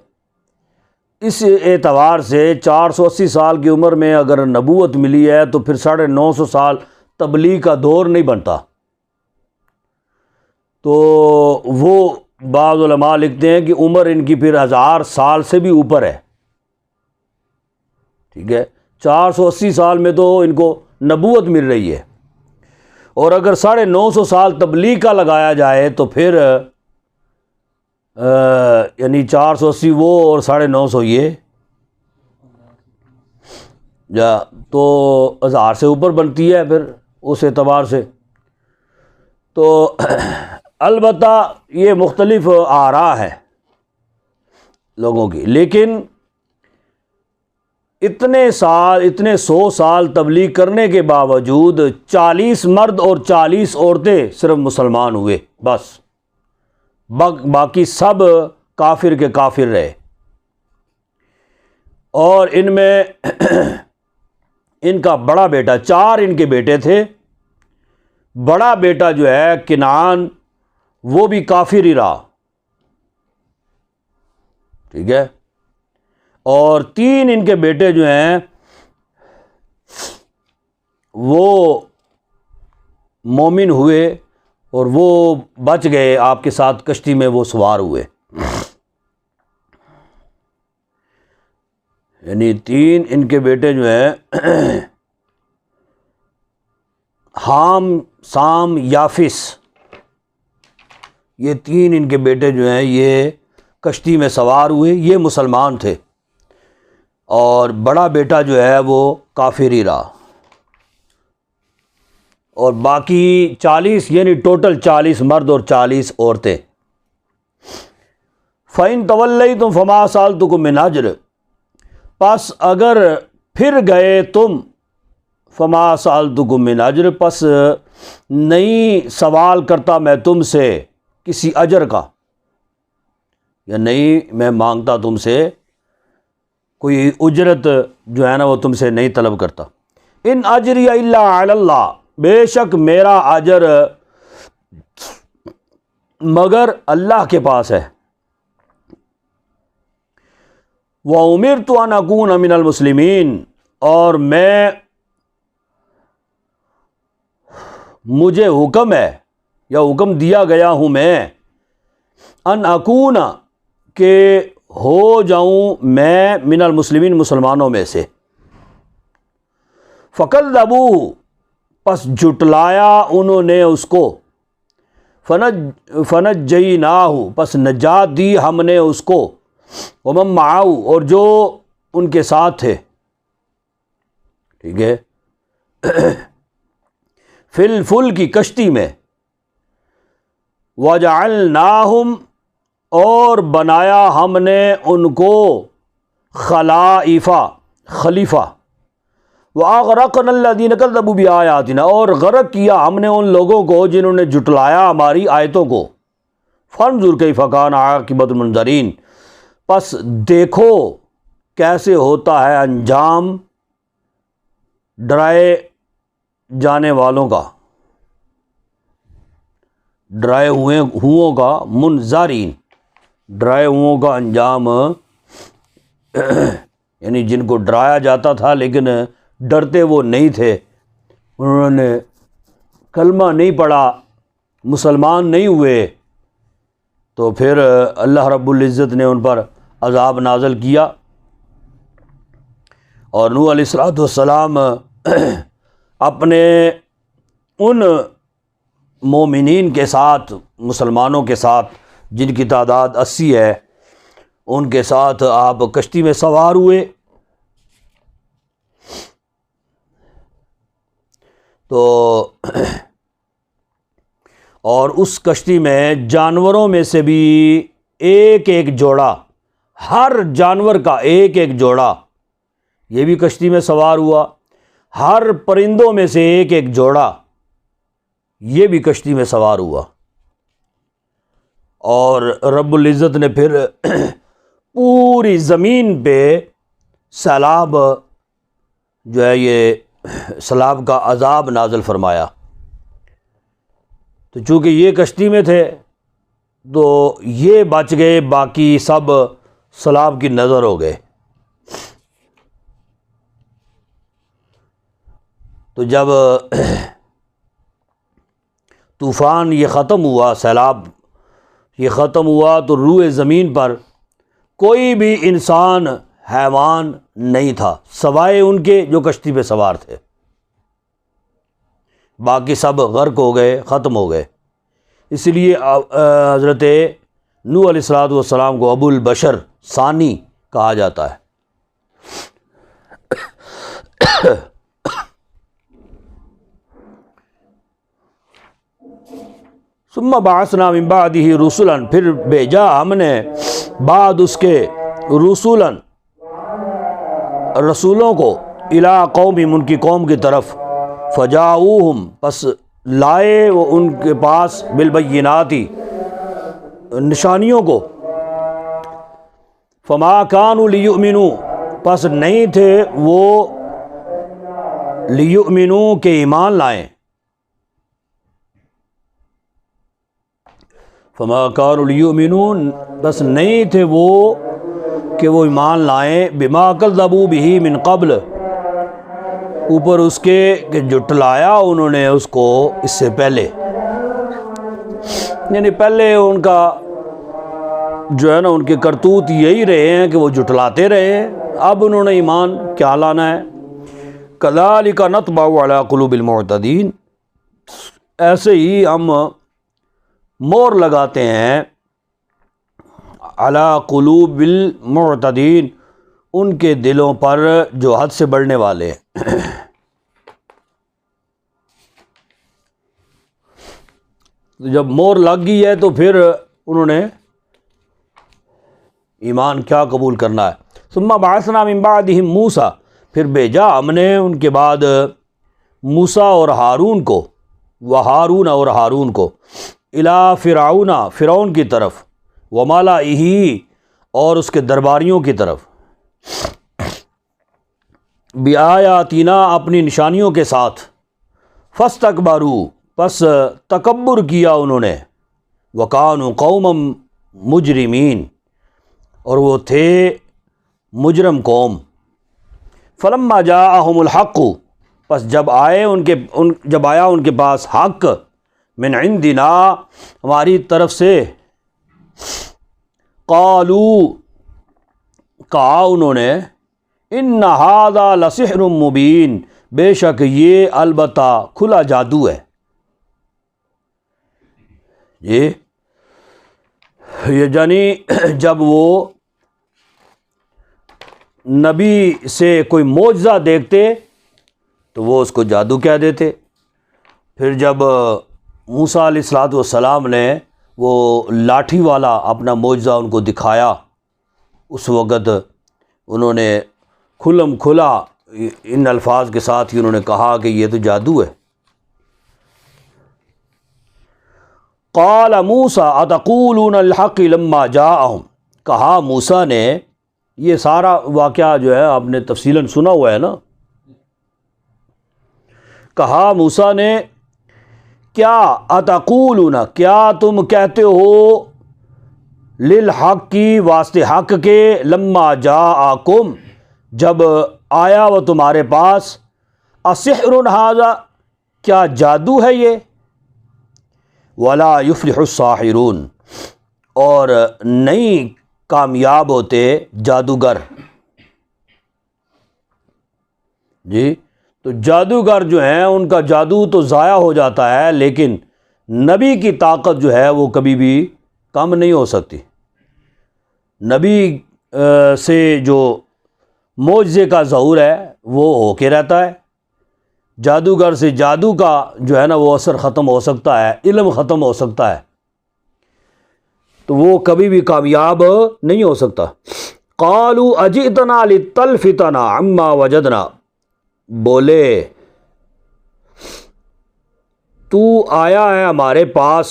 اس اعتبار سے 480 سال کی عمر میں اگر نبوت ملی ہے تو پھر 950 سال تبلیغ کا دور نہیں بنتا۔ تو وہ بعض علماء لکھتے ہیں کہ عمر ان کی پھر 1000 سال سے بھی اوپر ہے، ٹھیک ہے، 480 سال میں تو ان کو نبوت مل رہی ہے۔ اور اگر 950 سال تبلیغ کا لگایا جائے تو پھر یعنی 480 وہ اور 950 یہ یا تو 1000 سے اوپر بنتی ہے پھر اس اعتبار سے. تو البتہ یہ مختلف آراء ہے لوگوں کی، لیکن اتنے 100 سال تبلیغ کرنے کے باوجود 40 مرد اور 40 عورتیں صرف مسلمان ہوئے بس، باقی سب کافر کے کافر رہے. اور ان میں ان کا بڑا بیٹا، 4 ان کے بیٹے تھے، بڑا بیٹا جو ہے کنعان وہ بھی کافر ہی رہا، ٹھیک ہے. اور 3 ان کے بیٹے جو ہیں وہ مومن ہوئے اور وہ بچ گئے، آپ کے ساتھ کشتی میں وہ سوار ہوئے. یعنی 3 ان کے بیٹے جو ہیں حام، سام، یافس، یہ 3 ان کے بیٹے جو ہیں یہ کشتی میں سوار ہوئے، یہ مسلمان تھے، اور بڑا بیٹا جو ہے وہ کافر ہی رہا. اور باقی 40 یعنی ٹوٹل 40 مرد اور 40 عورتیں. فَإِن تَوَلَّيْتُمْ فَمَا سَأَلْتُكُم مِّنْ أَجْرٍ، پس اگر پھر گئے تم، فما سألتکم من اجر، پس نہیں سوال کرتا میں تم سے کسی اجر کا، یا نہیں میں مانگتا تم سے کوئی اجرت جو ہے نا وہ تم سے نہیں طلب کرتا. ان اجری الا علی اللہ، بے شک میرا اجر مگر اللہ کے پاس ہے. وَأُمِرْتُ أَنْ أَكُونَ مِنَ الْمُسْلِمِينَ، اور مجھے حکم ہے یا حکم دیا گیا ہوں میں، ان اکون، کہ ہو جاؤں میں من المسلمین، مسلمانوں میں سے. فَكَذَّبُوهُ، پس جھٹلایا انہوں نے اس کو، فَنَجَّيْنَاهُ، پس نجات دی ہم نے اس کو، وَمَن مَّعَهُ، اور جو ان کے ساتھ تھے، ٹھیک ہے، فی الفلک کی کشتی میں، وَجَعَلْنَاهُمْ، اور بنایا ہم نے ان کو خلائفہ، خلیفہ، وَأَغْرَقْنَا الَّذِينَ كَذَّبُوا بِآيَاتِنَا، اور غرق کیا ہم نے ان لوگوں کو جنہوں نے جھٹلایا ہماری آیتوں کو. فَانظُرْ كَيْفَ كَانَ عَاقِبَةُ الْمُنذَرِينَ، پس دیکھو کیسے ہوتا ہے انجام ڈرائے جانے والوں کا، ڈرائے ہوئوں کا، منذرین، ڈرائے ہوئوں کا انجام، یعنی جن کو ڈرایا جاتا تھا لیکن ڈرتے وہ نہیں تھے، انہوں نے کلمہ نہیں پڑھا، مسلمان نہیں ہوئے، تو پھر اللہ رب العزت نے ان پر عذاب نازل کیا. اور نوح علیہ السلام اپنے ان مومنین کے ساتھ، مسلمانوں کے ساتھ جن کی تعداد 80 ہے، ان کے ساتھ آپ کشتی میں سوار ہوئے. تو اور اس کشتی میں جانوروں میں سے بھی ایک ایک جوڑا، ہر جانور کا ایک ایک جوڑا یہ بھی کشتی میں سوار ہوا، ہر پرندوں میں سے ایک ایک جوڑا یہ بھی کشتی میں سوار ہوا. اور رب العزت نے پھر پوری زمین پہ سیلاب جو ہے، یہ سیلاب کا عذاب نازل فرمایا. تو چونکہ یہ کشتی میں تھے تو یہ بچ گئے، باقی سب سیلاب کی نظر ہو گئے. تو جب طوفان یہ ختم ہوا، سیلاب یہ ختم ہوا، تو روئے زمین پر کوئی بھی انسان، حیوان نہیں تھا سوائے ان کے جو کشتی پہ سوار تھے. باقی سب غرق ہو گئے، ختم ہو گئے۔ اس لیے حضرت نوح علیہ السلام کو ابو البشر ثانی کہا جاتا ہے۔ ثم بعثنا من بعده رسلا، پھر بھیجا ہم نے بعد اس کے رسولوں کو الی قوم، ان کی قوم کی طرف، فجاؤہم، پس لائے وہ ان کے پاس، بالبینات، نشانیوں کو، فما کانوا لیؤمنوا، پس نہیں تھے وہ لیؤمنوا کہ ایمان لائیں، فما کانوا لیؤمنوا، بس نہیں تھے وہ کہ وہ ایمان لائیں، بما کذبوا بہ من قبل، اوپر اس کے کہ جھٹلایا انہوں نے اس کو اس سے پہلے، یعنی پہلے ان کا جو ہے نا ان کے کرتوت یہی رہے ہیں کہ وہ جھٹلاتے رہے ہیں، اب انہوں نے ایمان کیا لانا ہے۔ کذالک نطبع علی قلوب المعتدین، ایسے ہی ہم مور لگاتے ہیں علی قلوب المعتدین، ان کے دلوں پر جو حد سے بڑھنے والے ہیں۔ جب مور لگ گئی ہے تو پھر انہوں نے ایمان کیا قبول کرنا ہے۔ ثم بعثنا من بعدہم موسیٰ، پھر بھیجا ہم نے ان کے بعد موسیٰ اور ہارون کو، ہارون کو، الی فرعون، فرعون کی طرف، وملئہ، اور اس کے درباریوں کی طرف، بآیاتنا، اپنی نشانیوں کے ساتھ، فاستکبروا، پس تکبر کیا انہوں نے، وکانوا قوما مجرمین، اور وہ تھے مجرم قوم۔ فلما جاءہم الحق، پس جب آیا ان کے پاس حق، من عندنا، ہماری طرف سے، قالوا، کہا انہوں نے، ان ھذا لسحر مبین، بے شک یہ البتہ کھلا جادو ہے۔ یہ یعنی جب وہ نبی سے کوئی معجزہ دیکھتے تو وہ اس کو جادو کہہ دیتے۔ پھر جب موسیٰ علیہ السلام نے وہ لاٹھی والا اپنا معجزہ ان کو دکھایا، اس وقت انہوں نے کھلم کھلا ان الفاظ کے ساتھ ہی انہوں نے کہا کہ یہ تو جادو ہے۔ قال موسیٰ اتقولون الحق لما جاءہم، کہا موسیٰ نے، یہ سارا واقعہ جو ہے آپ نے تفصیلاً سنا ہوا ہے نا، کہا موسیٰ نے، کیا اتقولون، کیا تم کہتے ہو، للحق کی، واسطے حق کے، لما جاءکم، جب آیا وہ تمہارے پاس، اسحر ھذا، کیا جادو ہے یہ، ولا یفلح الساحرون، اور نہیں کامیاب ہوتے جادوگر۔ جی، تو جادوگر جو ہیں ان کا جادو تو ضائع ہو جاتا ہے، لیکن نبی کی طاقت جو ہے وہ کبھی بھی کم نہیں ہو سکتی۔ نبی سے جو معجزے کا ظہور ہے وہ ہو کے رہتا ہے، جادوگر سے جادو کا جو ہے نا وہ اثر ختم ہو سکتا ہے، علم ختم ہو سکتا ہے، تو وہ کبھی بھی کامیاب نہیں ہو سکتا۔ قالوا اجئتنا لتلفتنا عما وجدنا، بولے تو آیا ہے ہمارے پاس،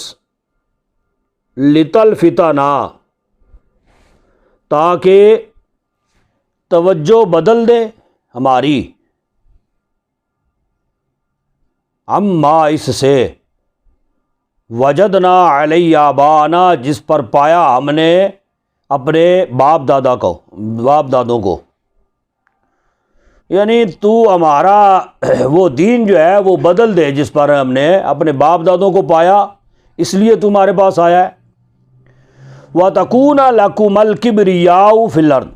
لتلفتنا، تاکہ توجہ بدل دے ہماری، عما، اس سے، وجدنا علی آبانا، جس پر پایا ہم نے اپنے باپ دادوں کو، یعنی تو ہمارا وہ دین جو ہے وہ بدل دے جس پر ہم نے اپنے باپ دادوں کو پایا، اس لیے تمہارے پاس آیا ہے۔ وَتَكُونَ لَكُمَ الْكِبْرِيَاءُ فِي الْأَرْضِ،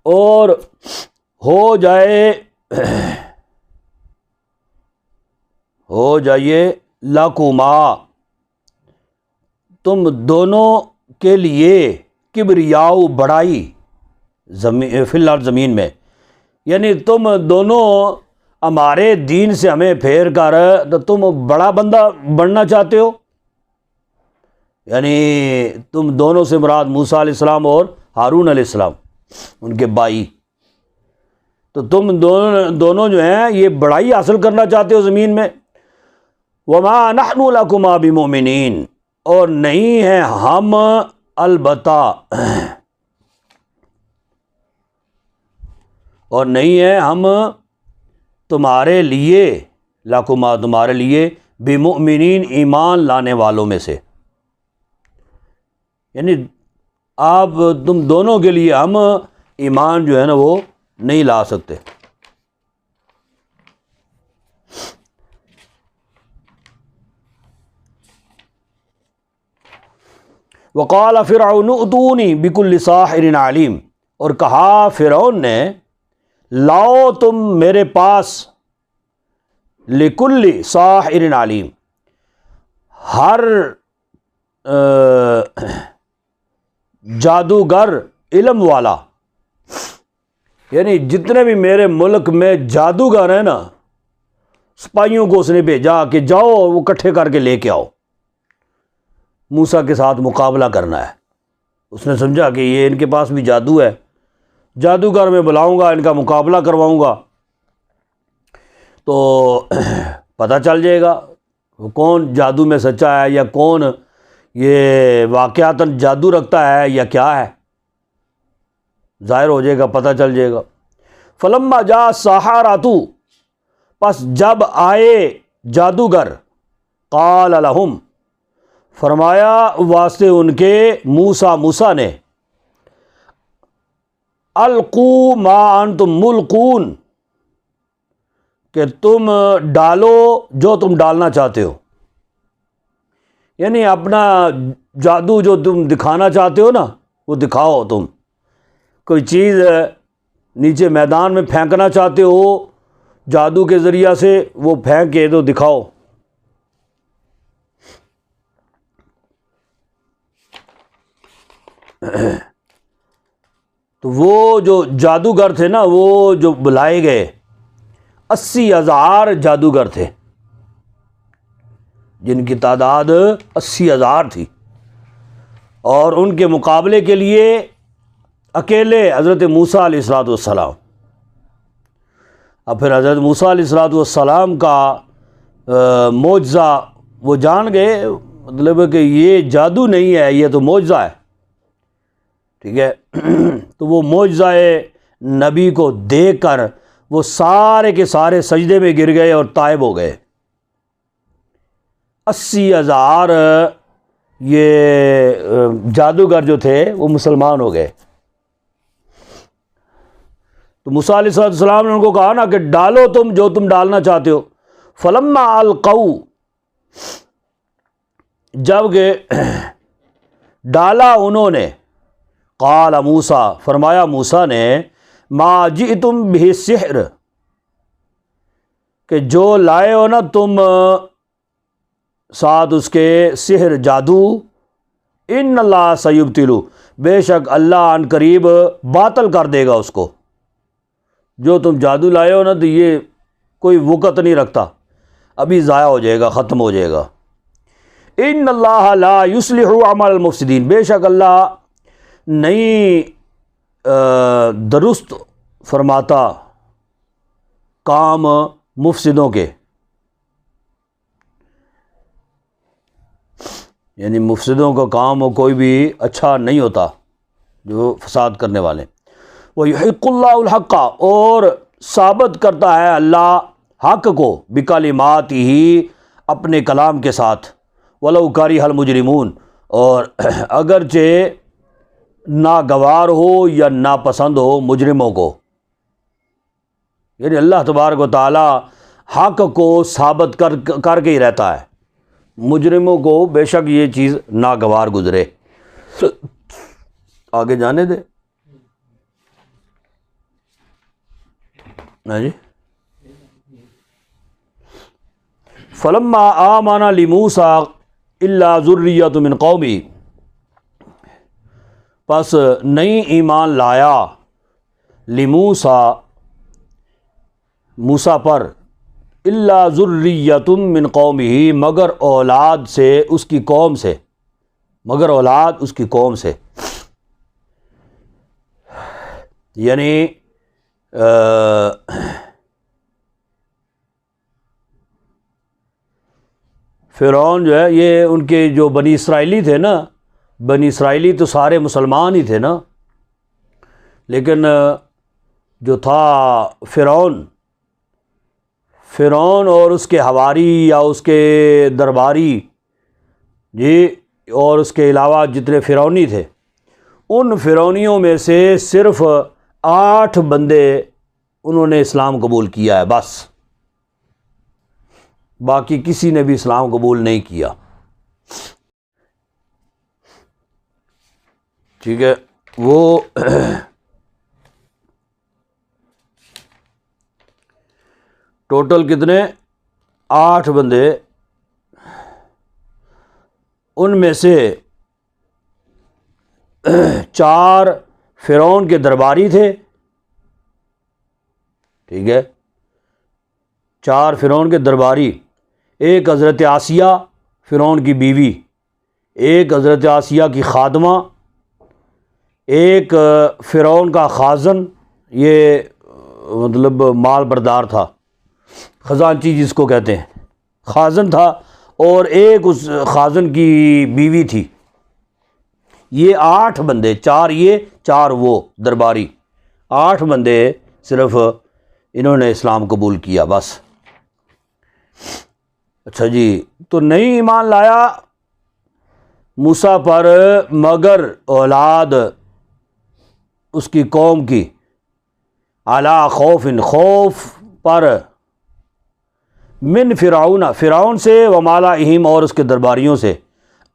اور ہو جائے ہو جائیے لکما تم دونوں کے لیے کبریاء بڑائی فی الارض زمین میں، یعنی تم دونوں ہمارے دین سے ہمیں پھیر کر تو تم بڑا بندہ بننا چاہتے ہو، یعنی تم دونوں سے مراد موسیٰ علیہ السلام اور ہارون علیہ السلام ان کے بھائی، تو تم دونوں جو ہیں یہ بڑائی حاصل کرنا چاہتے ہو زمین میں۔ وما نحن لکما بمؤمنین، اور نہیں ہیں ہم البتہ اور نہیں ہیں ہم تمہارے لیے، لکما تمہارے لیے، بمؤمنین ایمان لانے والوں میں سے، یعنی آپ تم دونوں کے لیے ہم ایمان جو ہے نا وہ نہیں لا سکتے۔ وقال فرعون ائتونی بکل ساحر علیم، اور کہا فرعون نے لاؤ تم میرے پاس لکل ساحر علیم، ہر جادوگر علم والا، یعنی جتنے بھی میرے ملک میں جادوگر ہیں نا، سپاہیوں کو اس نے بھیجا کہ جاؤ وہ اکٹھے کر کے لے کے آؤ، موسیٰ کے ساتھ مقابلہ کرنا ہے۔ اس نے سمجھا کہ یہ ان کے پاس بھی جادو ہے، جادوگر میں بلاؤں گا، ان کا مقابلہ کرواؤں گا تو پتہ چل جائے گا کون جادو میں سچا ہے، یا کون یہ واقعاتاً جادو رکھتا ہے یا کیا ہے، ظاہر ہو جائے گا، پتہ چل جائے گا۔ فلما جاء السحرۃ، پس جب آئے جادوگر، قال لہم، فرمایا واسطے ان کے موسیٰ نے، القوا ما انتم ملقون، کہ تم ڈالو جو تم ڈالنا چاہتے ہو، یعنی اپنا جادو جو تم دکھانا چاہتے ہو نا وہ دکھاؤ، تم کوئی چیز نیچے میدان میں پھینکنا چاہتے ہو جادو کے ذریعہ سے، وہ پھینک کے تو دکھاؤ۔ تو وہ جو جادوگر تھے نا، وہ جو بلائے گئے 80,000 جادوگر تھے، جن کی تعداد 80,000 تھی، اور ان کے مقابلے کے لیے اکیلے حضرت موسیٰ علیہ السلام۔ اب پھر حضرت موسیٰ علیہ السلام کا معجزہ وہ جان گئے، مطلب ہے کہ یہ جادو نہیں ہے، یہ تو معجزہ ہے، ٹھیک ہے۔ تو وہ معجزہ نبی کو دیکھ کر وہ سارے کے سارے سجدے میں گر گئے اور تائب ہو گئے۔ 80,000 یہ جادوگر جو تھے وہ مسلمان ہو گئے۔ تو موسیٰ علیہ السلام نے ان کو کہا نا کہ ڈالو تم جو تم ڈالنا چاہتے ہو۔ فلما القوا، جب کہ ڈالا انہوں نے، قال موسیٰ، فرمایا موسیٰ نے، ما جئتم بہ السحر، کہ جو لائے ہو نا تم ساتھ اس کے سحر جادو، ان اللہ سیبطلہ، بے شک اللہ عن قریب باطل کر دے گا اس کو، جو تم جادو لائے ہو نا تو یہ کوئی وقت نہیں رکھتا، ابھی ضائع ہو جائے گا، ختم ہو جائے گا۔ ان اللہ لا یصلح عمل المفسدین، بے شک اللہ نہیں درست فرماتا کام مفسدوں کے، یعنی مفسدوں کا کام کوئی بھی اچھا نہیں ہوتا، جو فساد کرنے والے۔ وَيُحِقُّ اللَّهُ الْحَقَّ، اور ثابت کرتا ہے اللہ حق کو، بِكَلِمَاتِهِ، اپنے کلام کے ساتھ، وَلَوْ كَرِهَ الْمُجْرِمُونَ، اور اگرچہ ناگوار ہو یا ناپسند ہو مجرموں کو، یعنی اللہ تبارک و تعالی حق کو ثابت کر کے ہی رہتا ہے، مجرموں کو بے شک یہ چیز ناگوار گزرے۔ آگے جانے دے جی۔ فلما آمن لموسیٰ الا ذریۃ من قومی، پس نہیں ایمان لایا لموسیٰ موسیٰ پر، الا ذریۃ من قومہ مگر اولاد سے اس کی قوم سے، مگر اولاد اس کی قوم سے، یعنی فرعون جو ہے یہ ان کے جو بنی اسرائیلی تھے نا، بنی اسرائیلی تو سارے مسلمان ہی تھے نا، لیکن جو تھا فرعون اور اس کے حواری یا اس کے درباری جی، اور اس کے علاوہ جتنے فرعونی تھے، ان فرعونیوں میں سے صرف 8 بندے انہوں نے اسلام قبول کیا ہے بس، باقی کسی نے بھی اسلام قبول نہیں کیا۔ ٹھیک ہے، وہ ٹوٹل کتنے 8 بندے، ان میں سے 4 فرعون کے درباری تھے، ٹھیک ہے، 4 فرعون کے درباری، ایک حضرت آسیہ فرعون کی بیوی، ایک حضرت آسیہ کی خادمہ، ایک فرعون کا خازن، یہ مطلب مال بردار تھا، خزانچی جس کو کہتے ہیں، خازن تھا، اور ایک اس خازن کی بیوی تھی۔ یہ 8 بندے، 4 یہ 4 وہ درباری، 8 بندے صرف انہوں نے اسلام قبول کیا بس۔ اچھا جی، تو نہیں ایمان لایا موسیٰ پر مگر اولاد اس کی قوم کی، علی خوف، خوف پر، من فرعون سے، وملئہم اور اس کے درباریوں سے،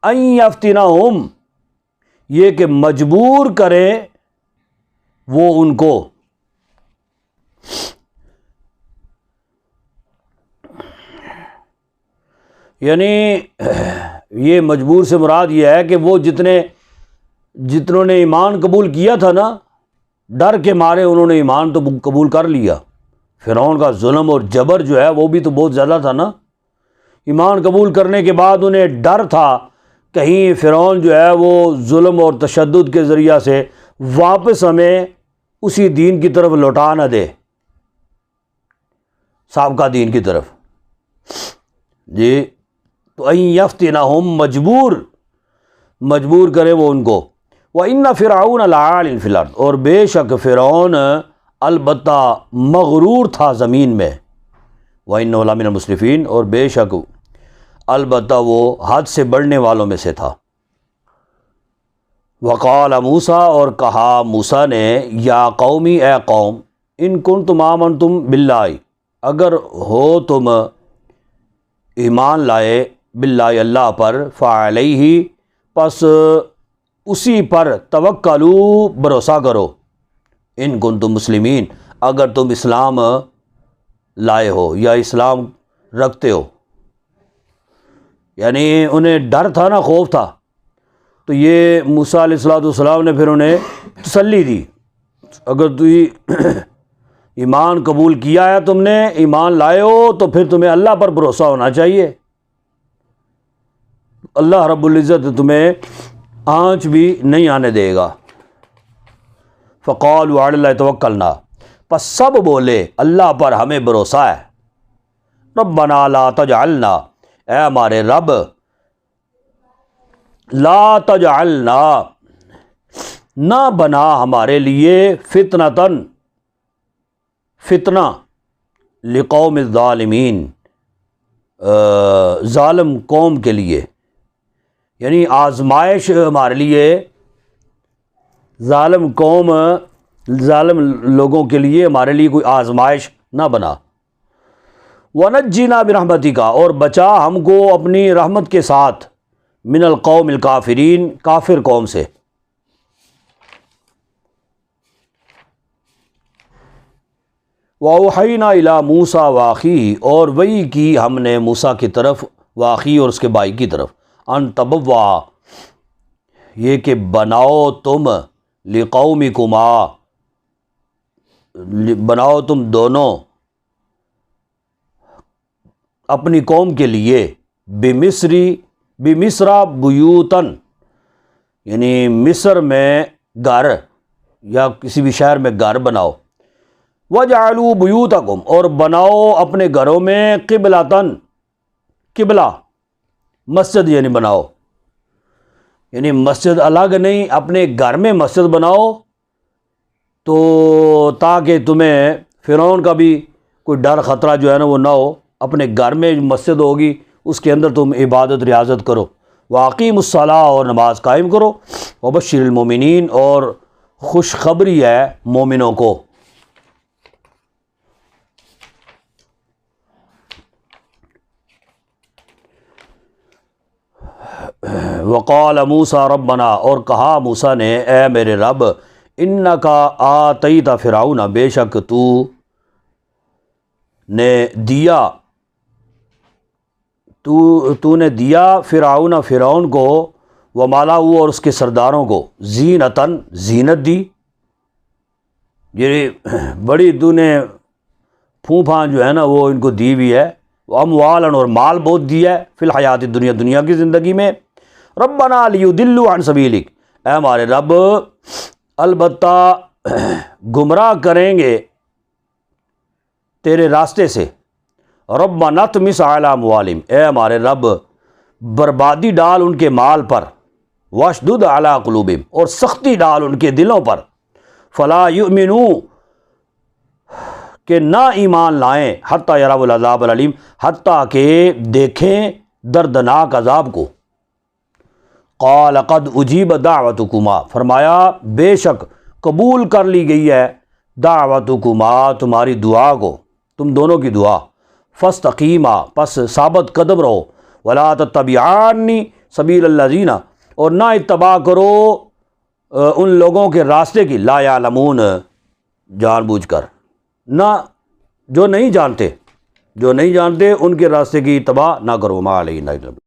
ان یفتنہم یہ کہ مجبور کرے وہ ان کو، یعنی یہ مجبور سے مراد یہ ہے کہ وہ جتنوں نے ایمان قبول کیا تھا نا، ڈر کے مارے انہوں نے ایمان تو قبول کر لیا۔ فرعون کا ظلم اور جبر جو ہے وہ بھی تو بہت زیادہ تھا نا، ایمان قبول کرنے کے بعد انہیں ڈر تھا کہیں فرعون جو ہے وہ ظلم اور تشدد کے ذریعہ سے واپس ہمیں اسی دین کی طرف لوٹا نہ دے، سابقہ دین کی طرف جی۔ تو ان یفتنہم مجبور کرے وہ ان کو، وَإِنَّ فِرْعَوْنَ لَعَالٍ فِي الْأَرْضِ اور بے شک فرعون البتہ مغرور تھا زمین میں، وَإِنَّهُ لَمِنَ الْمُسْرِفِينَ اور بے شک البتہ وہ حد سے بڑھنے والوں میں سے تھا۔ وقال موسیٰ اور کہا موسیٰ نے، یا قومی اے قوم، ان کنتم آمنتم باللہ اگر ہو تم ایمان لائے، باللہ اللہ پر، فعلیہ پس اسی پر، توکلوا بھروسہ کرو، ان کنتم مسلمین اگر تم اسلام لائے ہو یا اسلام رکھتے ہو، یعنی انہیں ڈر تھا نا، خوف تھا، تو یہ موسیٰ علیہ السلام نے پھر انہیں تسلی دی، اگر تو ایمان قبول کیا ہے، تم نے ایمان لائے ہو، تو پھر تمہیں اللہ پر بھروسہ ہونا چاہیے، اللہ رب العزت تمہیں آنچ بھی نہیں آنے دے گا۔ فقالوا علی اللہ توکلنا پس سب بولے اللہ پر ہمیں بھروسہ ہے، ربنا لا تجعلنا اے ہمارے رب، لا تجعلنا نہ بنا ہمارے لیے، فتنہ لقوم الظالمین ظالم قوم کے لیے، یعنی آزمائش ہمارے لیے، ظالم قوم، ظالم لوگوں کے لیے ہمارے لیے کوئی آزمائش نہ بنا۔ وَنَجِّنَا بِرَحْمَتِكَ اور بچا ہم کو اپنی رحمت کے ساتھ، من القوم الکافرین کافر قوم سے۔ وَأَوْحَيْنَا إِلَىٰ مُوسَىٰ وَأَخِيهِ، اور وہی کی ہم نے موسیٰ کی طرف، وَأَخِيهِ اور اس کے بھائی کی طرف، ان تبوا، یہ کہ بناؤ تم، لقومکما، بناؤ تم دونوں اپنی قوم کے لیے، بمصر بیوتن، یعنی مصر میں گھر یا کسی بھی شہر میں گھر بناؤ، وَجَعَلُوا بُيُوتَكُمْ، اور بناؤ اپنے گھروں میں قبلۃً، قبلہ مسجد یعنی بناؤ، یعنی مسجد الگ نہیں، اپنے گھر میں مسجد بناؤ، تو تاکہ تمہیں فرعون کا بھی کوئی ڈر خطرہ جو ہے نا وہ نہ ہو، اپنے گھر میں مسجد ہوگی اس کے اندر تم عبادت ریاضت کرو، وَأَقِیمُوا الصَّلَاةَ، اور نماز قائم کرو، وَبَشِّرِ الْمُؤْمِنِينَ، اور خوشخبری ہے مومنوں کو۔ وقال موسیٰ ربنا، اور کہا موسیٰ نے اے میرے رب، انکا آتیت فرعون، بے شک تو نے دیا فرعون کو، ومالہ، اور اس کے سرداروں کو، زینتاً، زینت دی، یہ بڑی تو نے پھونپھاں جو ہے نا وہ ان کو دی ہوئی ہے، اموالاً، اور مال بہت دیا ہے، فی الحیات دنیا، دنیا کی زندگی میں، ربنا لیضلوا عن سبیلک، اے ہمارے رب البتہ گمراہ کریں گے تیرے راستے سے، ربنا اطمس علی اموالہم، اے ہمارے رب بربادی ڈال ان کے مال پر، واشدد علی قلوبہم، اور سختی ڈال ان کے دلوں پر، فلا یؤمنوا، کہ نہ ایمان لائیں، حتی یروا العذاب العلیم، حتیٰ کہ دیکھیں دردناک عذاب کو، قال قد اجیب دعوتکما، فرمایا بے شک قبول کر لی گئی ہے، دعوتکما، تمہاری دعا کو، تم دونوں کی دعا، فاستقیما، پس ثابت قدم رہو، ولا تتبعان سبیل الذین، اور نہ اتباع کرو ان لوگوں کے راستے کی، لا یعلمون، جان بوجھ کر، نہ جو نہیں جانتے ان کے راستے کی اتباع نہ کرو، ما علینا۔